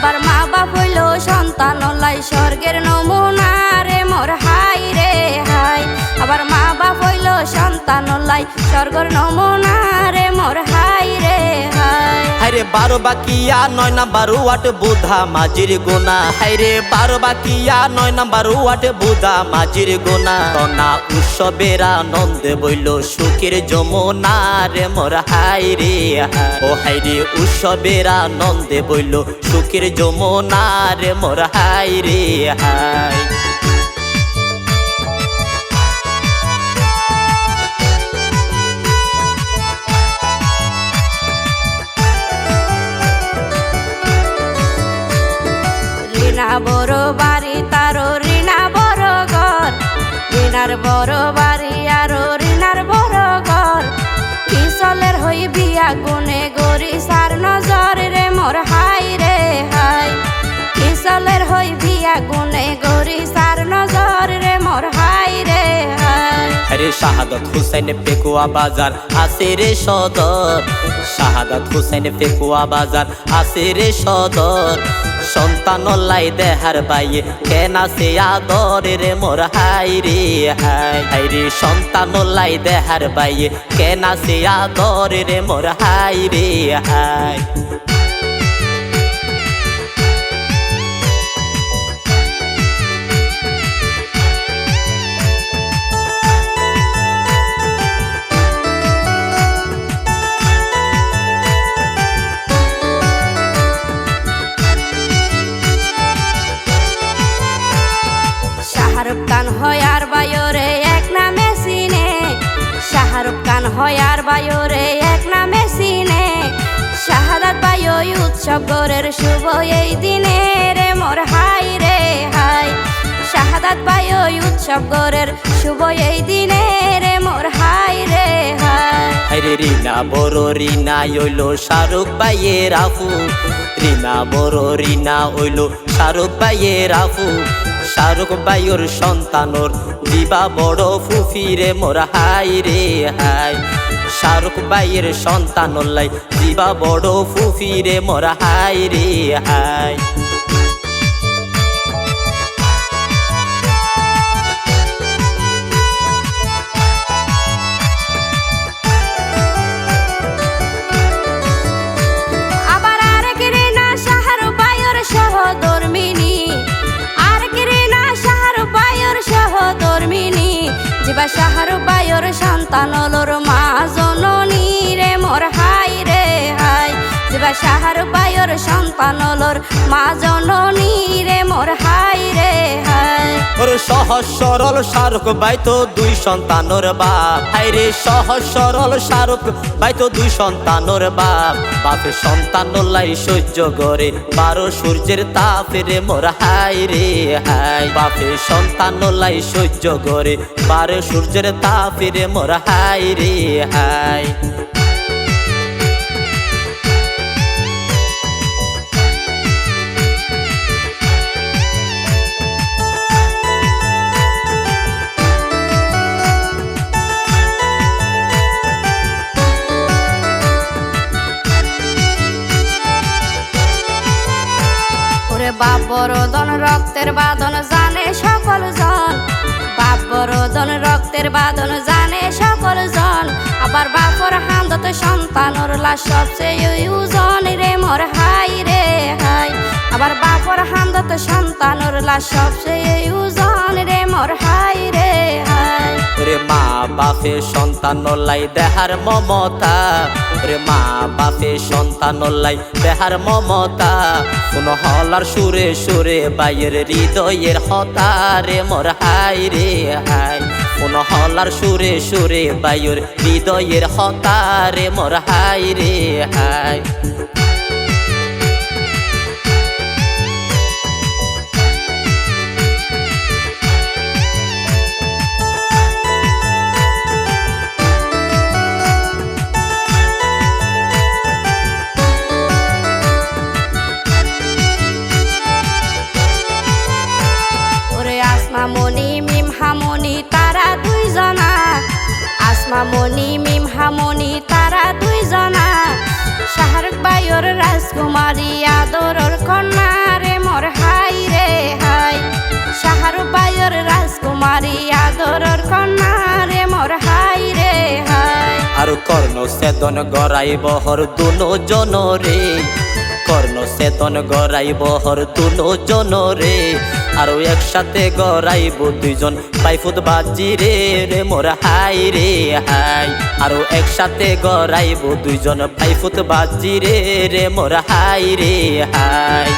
আবার মা বাপ হইল সন্তান লাই স্বর্গের নমুনা রে মোর হাই রে হাই। আবার মা বাপ হইল সন্তান লাই স্বর্গের নমুনা রে মোর হাই রে হাই। হাইরে 12 বাকিয়া 9 নাম্বার ওয়াট বুধা মাঝির গোনা। হাইরে 12 বাকিয়া 9 নাম্বার ওয়াট বুধা মাঝির গোনা। না উৎসবের আনন্দে বইল সুখের যমুনা রে মোর হাই রে হাই। ও হাইরে উৎসবের আনন্দে বইল সুখের যমুনা রে মোর হাই রে হাই। রিনা বড় বাড়ি তারো রিনা বড় ঘর। রিনার বড় বাড়ি আরো রিনার বড় ঘর। কিসলের হই বিয়া গুনে গরি সার নজর রে মোর হাই রে হাই। কিসলের হই বিয়া গুনে গরি সার নজর রে মোর হাই রে হাই। আরে শাহাদাত হুসাইন পেকুয়া বাজার আছে রে সদর। শাহাদাত হুসাইন পেকুয়া বাজার আছে রে সদর। সন্তান লাই দেহার বাইয়ে কেন আছে আদর রে মোর হাই রে হাই। হাইরে সন্তান লাই দেহার বাইয়ে কেন আছে আদর রে মোর হাই রে হাই। শাহরুখ খান হয় আর বায়রে এক নামে সিনে। শাহরুখ খান হয় আর বায়রে এক নামে সিনে। শাহাদাত বায়ু উৎসব গরের শুভ এই দিনে রে মোর হাই রে হাই। শাহাদাত বায়ু উৎসব গরের শুভ এই দিনে রে মোর হাই রে হাই। হাইরে রিনা বড় রিনা হইল শাহরুখ ভাইয়ের আফু। রিনা বড় রিনা হইল শাহরুখ ভাইয়ের আফু। শাহরুখ ভাইয়ের সন্তানর দিবা বড় ফুফি রে মোর হাই রে হাই। শাহরুখ ভাইয়ের সন্তানর লাই দিবা বড় ফুফি রে মোর হাই রে হাই। আবার আরেক রিনা শাহরুখ ভাইয়ের সহধর্মিনী। আরেক রিনা শাহরুখ ভাইয়ের সহধর্মিনী। জিবা শাহরুখ ভাইয়ের সন্তান হলোর মা জননী রে মোর হাই রে হাই। জিবা শাহরুখ ভাইয়ের সন্তান হলোর মা জননী রে মোর হাই রে হাই। ওর সহজ সরল শাহরুখ ভাই তো 2 সন্তানর বাপ। হাইরে সহজ সরল শাহরুখ ভাই তো 2 সন্তানর বাপ। বাপে সন্তান লাই সহ্য করে 12 সূর্যের তাপ রে মোর হাই রে হাই। বাপে সন্তান লাই সহ্য করে 12 সূর্যের তাপ রে মোর হাই রে হাই। বাপ বরদন রক্তের বাঁধন জানে সকল জন। বাপ বরদন রক্তের বাঁধন জানে সকল জন। আবার বাপর হান্দত সন্তানর লাশ সবচেয়ে ওজন রে মোর হাই রে হাই। আবার বাপর হান্দত সন্তানর লাশ সবচেয়ে ওজন রে মোর হাই রে হাই। রে মা বাপে সন্তান লাই দেহার মমতা। রে মা বাপে সন্তান লাই দেহার মমতা। কোন হলার সুরে সুরে বাইয়ের হৃদয়ের হতা রে মোর হাই রে হাই। কোন হলার সুরে সুরে বাইয়ের হৃদয়ের হতা রে মোর হাই রে হাই। মনি মিম হামনি তারা 2 জনা। আসমা মনি মিম হামনি তারা 2 জনা। শাহরুখ ভাইয়ের রাজকুমারী আদরের কন্যা রে মোর হাই রে হাই শাহরুখ ভাইয়ের রাজকুমারী আদরের কন্যা রে মোর হাই রে হাই আর কর্ণ সেদন গড়াইব হর দুনো জনরে কর্ণ সেদন গড়াইব হর দুনো জনরে আরো একসাথে গড়াইব দুইজন পাইফুত বাজি রে রে মোর হাই রে হাই আরো একসাথে গড়াইব দুইজন পাইফুত বাজি রে রে মোর হাই রে হাই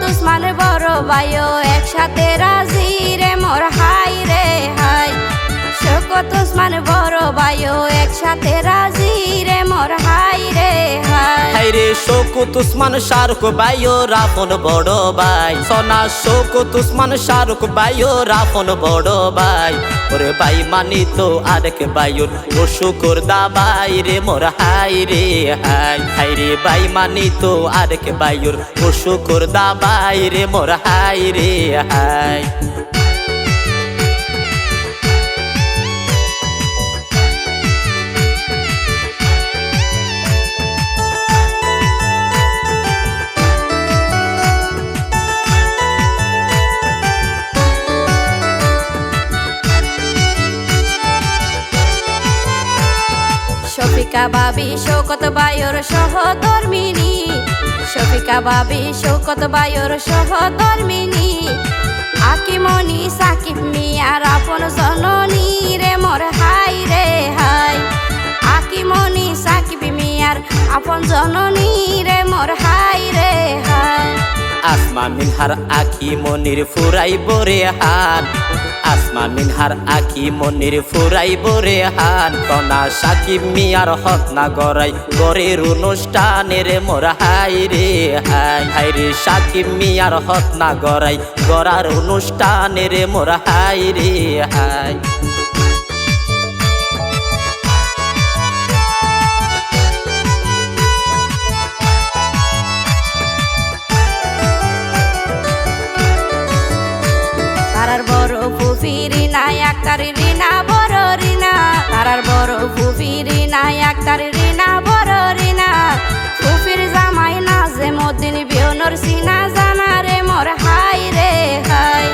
উসমান বড় ভাইও একসাথে রাজি রে মোর হাই রে হাই শোকত উসমান বড় ভাইও একসাথে রাজি রে মোর হাই রে হাই হাই রে শোকত উসমান শাহরুখ ভাইও রাফন বড় ভাই সোনা শোকত উসমান শাহরুখ ভাইও রাফন বড় ভাই ওরে ভাই মানি তো আরেক ভাইওর ও শুকর দাবাই রে মোর হাই রে হাই হাই রে ভাই মানি তো আরেক ভাইওর ও শুকর দাবাই রে মোর হাই রে হাই শফিকা ভাবি শৌকত ভাইয়ের সহধর্মিনী শফিকা ভাবি শৌকত ভাইয়ের সহধর্মিনী আকিমনি সাকিব মিয়ার আপন জননী রে মোর হাই রে হাই আকিমনি সাকিব মিয়ার আপন জননী রে মোর হাই রে হাই আসমা মিনহার আখি মনির ফুরাইব রে হান আসমা মিনহার আখি মনির ফুরাইব রে হান কনা সাকিব মিয়ার হক না গড়াই গরের অনুষ্ঠানে রে মোর হাই রে হাই হাই রে সাকিব মিয়ার হক না গড়াই গড়ার অনুষ্ঠানে রে মোর হাই রে হাই আক্তার রিনা বড় রিনা তারার বড় ফুফি রিনা আক্তার রিনা বড় রিনা ফুফির জামাই নাজেমউদ্দিন বিয়নর সিনা জানা রে মোর হাই রে হাই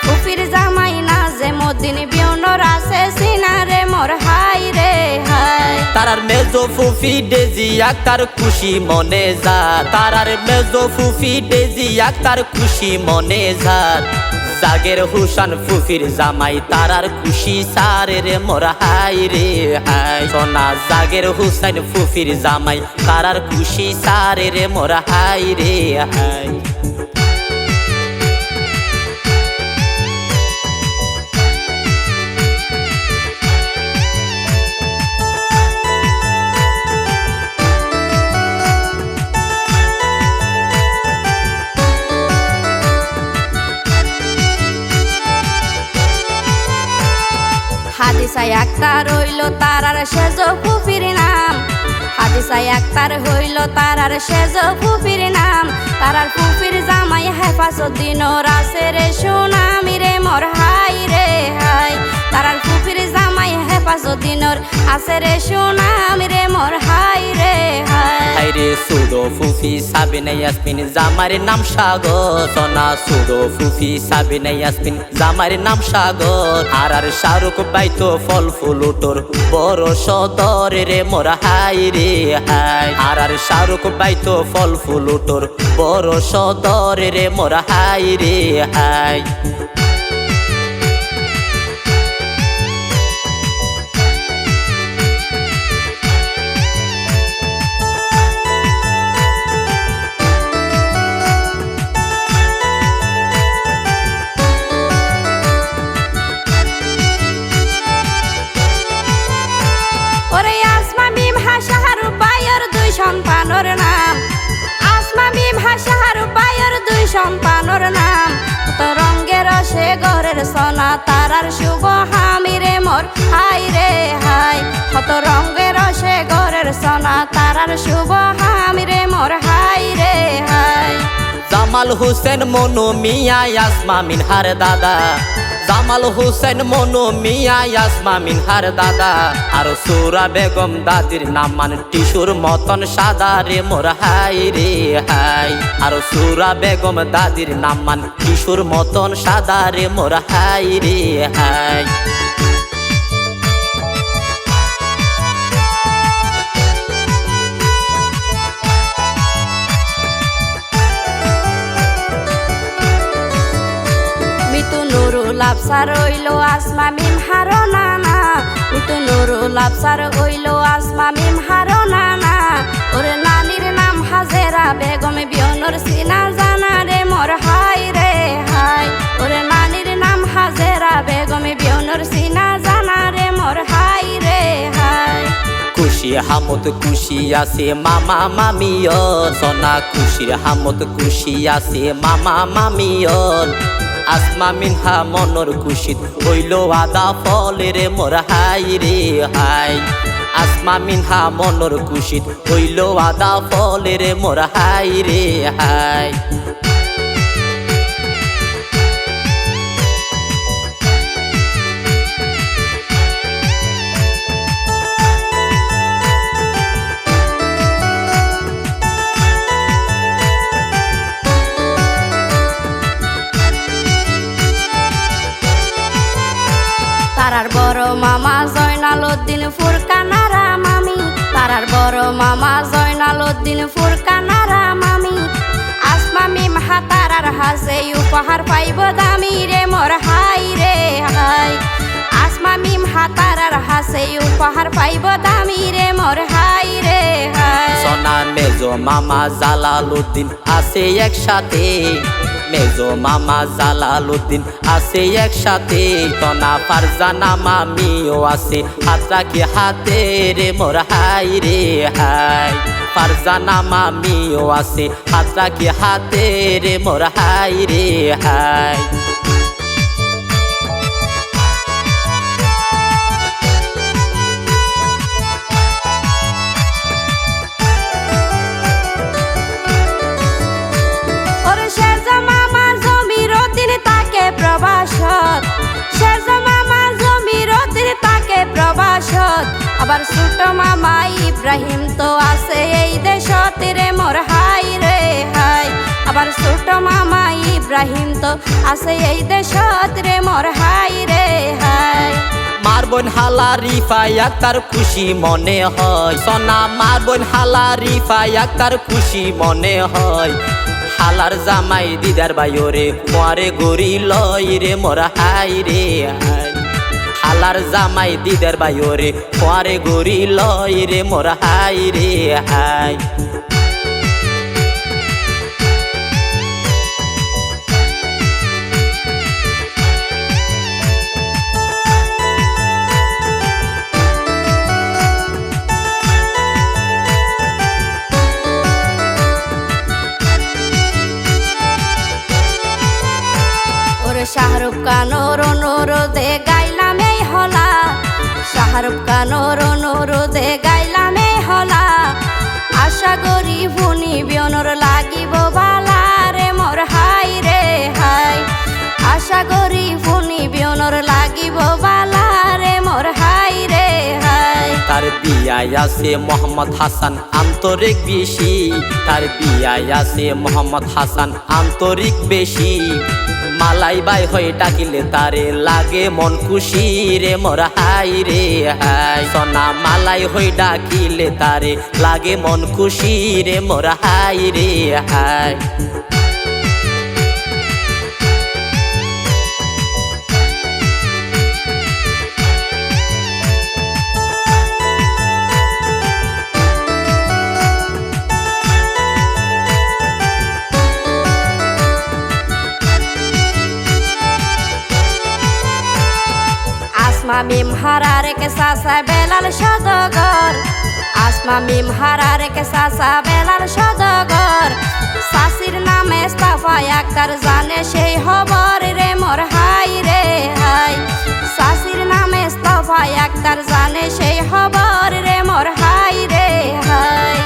ফুফির জামাই নাজেমউদ্দিন বিয়নর আছে সিনা রে মোর হাই রে হাই তারার মেজো ফুফি ডেজি আক্তার খুশি মনে যার তারার মেজো ফুফি ডেজি আক্তার খুশি মনে যার জাগের হুসান ফুফির জামাই তারার খুশি সারে রে মোর হাই রে হাই সোনা জাগের হুসাইন ফুফির জামাই তারার খুশি সারে রে মোর হাই রে হাই হাদিসা আক্তার হইল তারার সেজ ফুফির নাম হাদিসা আক্তার হইল তারার সেজ ফুফির নাম তারার ফুফির জামাই হেফাজুদ্দিন আছে রে সুনামি রে মোর হাই রে হাই তারার ফুফির জামাই হেফাজুদ্দিন আছে রে সুনামি রে মোর হাই রে হাই হাই রে সুডো ফুফি সাবিনা ইয়াসমিন জামার নাম সাগর সোনা সুডো ফুফি সাবিনা ইয়াসমিন জামার নাম সাগর আর শাহরুখ ভাই তো ফল ফুল উটোর বড় সদর রে মোর হাই রে হাই আর শাহরুখ ভাই তো ফল ফুল উটোর বড় সদর রে মোর হাই রে হাই সন্তানের নাম আসমা বিভা শাহরুখ ভাইয়ের দুই সন্তানের নাম কত রঙের সে ঘরের সোনা তারার শুভ হামি রে মোর হাই রে হাই কত রঙ তারার শুভ হামি রে মোর হাই রে হাই। জামাল হোসেন মনু মিয়া আসমা মিনহার দাদা, জামাল হোসেন মনু মিয়া আসমা মিনহার দাদা, আর সুরা বেগম দাদির নামান টিসুর মতন সাদা রে মোর হাই রে হাই। আর সুরা বেগম দাদির নামান টিসুর মতন সাদা রে মোর হাই রে হাই। নুরুল আফসার হইলো আসমা মিম হারো নানা, মিতু নুরুল আফসার হইলো আসমা মিম হারো নানা। ওরে নানির নাম হাজেরা বেগম বিয়নর সিনা জানা রে মোর হাই রে হাই। ওরে নানির নাম হাজেরা বেগম বিয়নর সিনা জানা রে মোর হাই রে হাই। খুশি হামত খুশি আছে মামা মামিয়ল, সোনা খুশির হামত খুশি আছে মামা মামিয়ল। আসমা মিনহা মনর খুশিত হইল আদা ফল রে মোর হাই রে হাই। আসমা মিনহা মনর খুশিত হইল আদা ফল রে মোর হাই রে হাই। তারার বড় মামা জয়নাল উদ্দিন ফুরকানারা মামি, তারার বড় মামা জয়নাল উদ্দিন ফুরকানারা মামি। আসমা মিম হাতারার হাসে উপহার পাইব দামি রে মোর হাই রে হাই। আসমা মিম হাতারার হাসে উপহার পাইব দামি রে মোর হাই রে হাই। সোনা মেজো মামা জালালউদ্দিন আছে একসাথে, মেজো মামা জালালউদ্দিন আছে একসাথে। তনা ফারজানা মামিও আছে হাত রাখি হাতে রে মোর হাই রে হাই। ফারজানা মামিও আছে হাত রাখি হাতে রে মোর হাই রে হাই। প্রবাসত শেরজা মামা জমির দিন তাকে প্রবাসত। আবার ছোট মামা ইব্রাহিম তো আছে এই দেশত রে মোর হাই রে হাই। আবার ছোট মামা ইব্রাহিম তো আছে এই দেশত রে মোর হাই রে হাই। মার বোন হালা রিফাই আক্তার খুশি মনে হয়, সোনা মার বোন হালা রিফাই আক্তার খুশি মনে হয়। হালার জামাই দিদার বাইরে কুয়ারে গড়ি লয় রে মোর হাই রে হাই। হালার জামাই দিদার বাইরে কুয়ারে গড়ি লয় রে মোর হাই রে হাই। শাহরুখ খানোর অনুরোধে গাইলাম এই হলা, শাহরুখ খানোর অনুরোধে গাইলাম এই হলা। আশা করি ভুনি বিয়নর লাগিব বালা রে মোর হাই রে হাই। আশা করি ভুনি বিয়নর লাগিব বালা রে মোর হাই রে হাই। তার বিয়ায় আছে মোহাম্মদ হাসান আন্তরিক বেশি, তার বিয়ায় আছে মোহাম্মদ হাসান আন্তরিক বেশি। মালাই বাই হয়ে ডাকিলে তারে লাগে মন খুশি রে মোর হাই রে হাই। সোনা মালাই হয়ে ডাকিলে তারে লাগে মন খুশি রে মোর হাই রে হাই। আসমা মিম হারার কে সাসা বেলাল সদগর, আসমা মিম হারার কে সাসা বেলাল সদগর। সাসির নামে সাফাই আক্তার জানে সেই খবর রে মোর হাই রে হাই। সাসির নামে সাফাই আক্তার জানে সেই খবর রে মোর হাই রে হাই।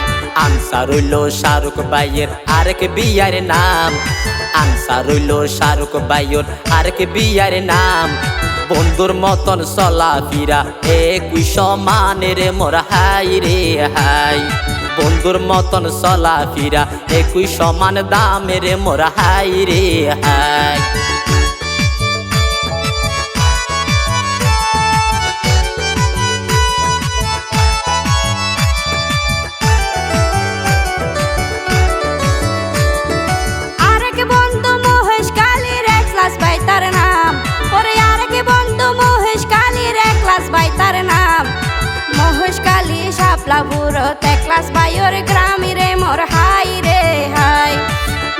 আনসার হইল শাহরুখ ভাইয়ের আরেক বিয়ার নাম, আনসার হইল শাহরুখ ভাইয়ের আরেক বিয়ার নাম। বন্ধুর মতন চলা ফিরা একই সমানের মোর হাই রে হাই, বন্ধুর মতন চলা ফিরা একই সমান দামের মোর হাই রে হাই। মহেশখালী শাপলাপুর তেক্লাস বাইর গ্রামে রে মোর হাই রে হাই,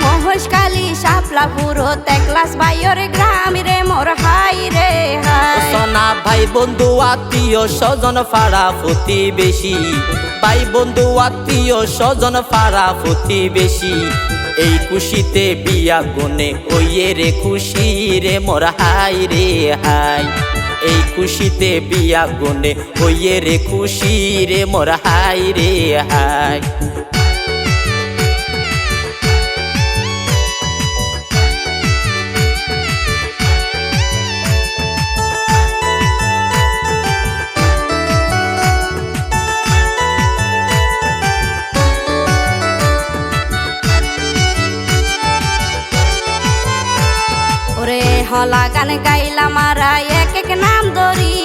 মহেশখালী শাপলাপুর তেক্লাস বাইর গ্রামে রে মোর হাই রে হাই। সোনা ভাই বন্ধু আত্মীয় স্বজন ফাড়া প্রতিবেশী, ভাই বন্ধু আত্মীয় স্বজন ফাড়া প্রতিবেশী, এই খুশিতে বিয়া গনে ওইয়ে রে খুশি রে মোর হাই রে হাই, এই খুশিতে বিয়া গনে ওইয়ে রে খুশি রে মোর হাই রে হাই। হলা গান গাইলা মারা এক এক নাম ধরি,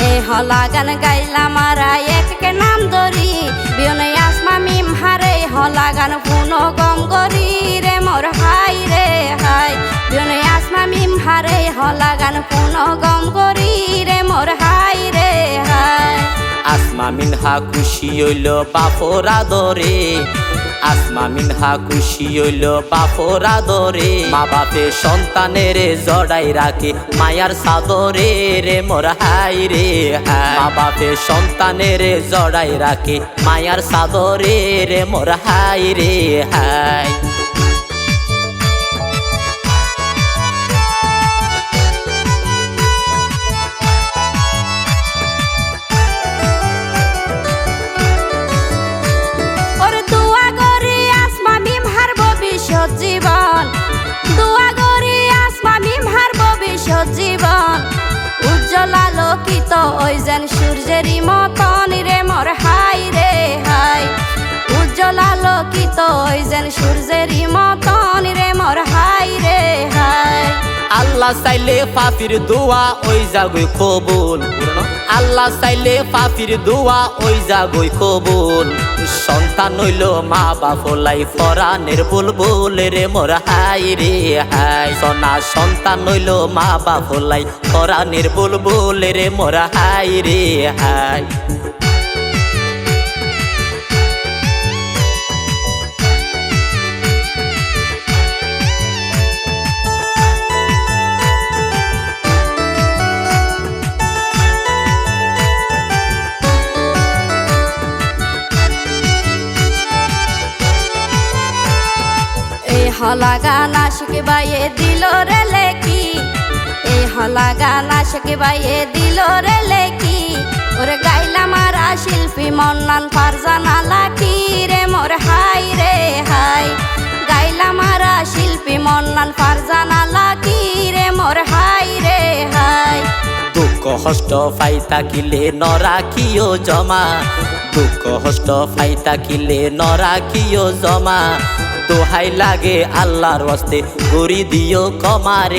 এ হলা গান গাইলা মারা এক এক নাম ধরি, বিয়নে আসমা মিম হারে হলা গান পুনো গম গরি রে মোর হাই রে হাই, বিয়নে আসমা মিম হারে হলা গান পুনো গম গরি রে মোর হাই রে হাই। আসমা মিনহা খুশি হইল বাপর আদরে, আসমা মিনহা খুশি হইল বাপর আদরে, মা বাপে সন্তানের জড়াই রাখে মায়ার সাদরে রে মোর হাই রে হাই, মা বাপে সন্তানের জড়াই রাখে মায়ার সাদরে রে মোর হাই রে হাই। জীবন দোয়া করি আসমা মিমহার ভবিষ্যৎ জীবন, উজ্জ্বল আলোকিত ওই যেন সূর্যেরই মতন রে মোর হাই রে হাই, উজ্জ্বল আলোকিত ওই যেন সূর্যেরই মতন রে মোর হাই রে হাই। আল্লাহ চাইলে পাপির দোয়া ওই জাগই কবুল, আল্লাহ চাইলে পাপির দোয়া ওই জাগই কবুল, সন্তান হইল মা বাপ লাই ফরানের বুলবুল রে মোর হাই রে হাই, সোনা সন্তান হইল মা বাপ লাই ফরানের বুলবুল রে মোর হাই রে হাই। হলা গান আশিক বাইয়ে দিল রে লেকি, এই হলা গান আশিক বাইয়ে দিল রে লেকি, ওরে গাইলা মারা শিল্পী মন্নান ফারজানা লাকি রে মোর হাই রে হাই, গাইলা মারা শিল্পী মন্নান ফারজানা লাকি রে মোর হাই রে হাই। দুঃখ হষ্ট ফাইতা কিলে নরাখিও জমা, দুঃখ হষ্ট ফাইতা কিলে নরাখিও জমা, দোহাই লাগে আল্লাহর ওয়াস্তে গরি দিও কমারে।